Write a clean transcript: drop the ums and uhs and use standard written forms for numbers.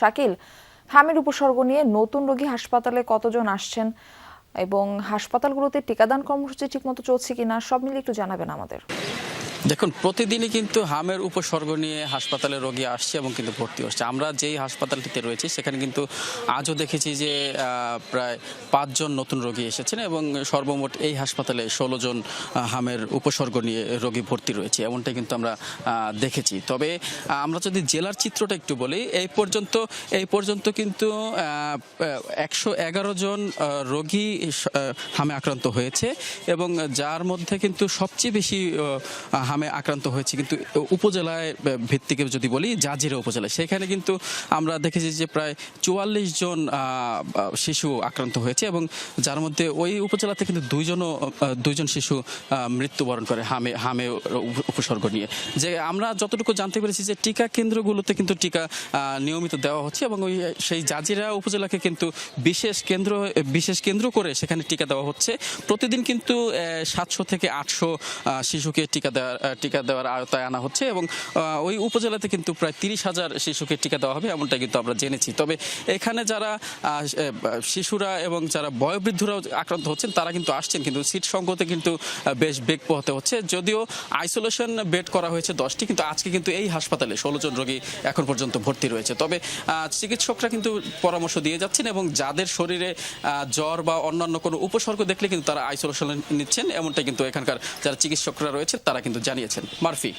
শাকিল, হামের উপসর্গ নিয়ে নতুন রোগী হাসপাতালে কতজন আসছেন এবং হাসপাতালগুলোতে টিকাদান কর্মসূচি ঠিকমতো চলছে কিনা সব মিলিয়ে একটু জানাবেন আমাদের। দেখুন, প্রতিদিনই কিন্তু হামের উপসর্গ নিয়ে হাসপাতালে রোগী আসছে এবং কিন্তু ভর্তি হচ্ছে। আমরা যেই হাসপাতালটিতে রয়েছি সেখানে কিন্তু আজও দেখেছি যে প্রায় 5 জন নতুন রোগী এসেছেন এবং সর্বমোট এই হাসপাতালে 16 জন হামের উপসর্গ নিয়ে রোগী ভর্তি রয়েছে, এমনটাই কিন্তু আমরা দেখেছি। তবে আমরা যদি জেলার চিত্রটা একটু বলি, এই পর্যন্ত কিন্তু 111 জন রোগী হামে আক্রান্ত হয়েছে এবং যার মধ্যে কিন্তু সবচেয়ে বেশি হামে আক্রান্ত হয়েছে কিন্তু উপজেলায় ভিত্তিকে যদি বলি, জাজিরা উপজেলায়, সেখানে কিন্তু আমরা দেখেছি যে প্রায় 44 জন শিশু আক্রান্ত হয়েছে এবং যার মধ্যে ওই উপজেলাতে কিন্তু দুইজন শিশু মৃত্যুবরণ করে হামে উপসর্গ নিয়ে। যে আমরা যতটুকু জানতে পেরেছি যে টিকা কেন্দ্রগুলোতে কিন্তু টিকা নিয়মিত দেওয়া হচ্ছে এবং সেই জাজিরা উপজেলাকে কিন্তু বিশেষ কেন্দ্র করে সেখানে টিকা দেওয়া হচ্ছে। প্রতিদিন কিন্তু 700 থেকে 800 শিশুকে টিকা দেওয়ার আওতায় আনা হচ্ছে এবং ওই উপজেলাতে কিন্তু প্রায় 30,000 শিশুকে টিকা দেওয়া হবে, এমনটা কিন্তু আমরা জেনেছি। তবে এখানে যারা শিশুরা এবং যারা বয়োবৃদ্ধরাও আক্রান্ত হচ্ছেন তারা কিন্তু আসছেন, কিন্তু সিট সংকটে কিন্তু বেশ বেগ পোহাতে হচ্ছে। যদিও আইসোলেশন বেড করা হয়েছে 10টি, কিন্তু আজকে কিন্তু এই হাসপাতালে 16 জন রোগী এখন পর্যন্ত ভর্তি রয়েছে। তবে চিকিৎসকরা কিন্তু পরামর্শ দিয়ে যাচ্ছেন এবং যাদের শরীরে জ্বর বা অন্যান্য কোনো উপসর্গ দেখলে কিন্তু তারা আইসোলেশন নিচ্ছেন, এমনটাই কিন্তু এখানকার যারা চিকিৎসকরা রয়েছে তারা কিন্তু জানিয়েছেন। মারফি।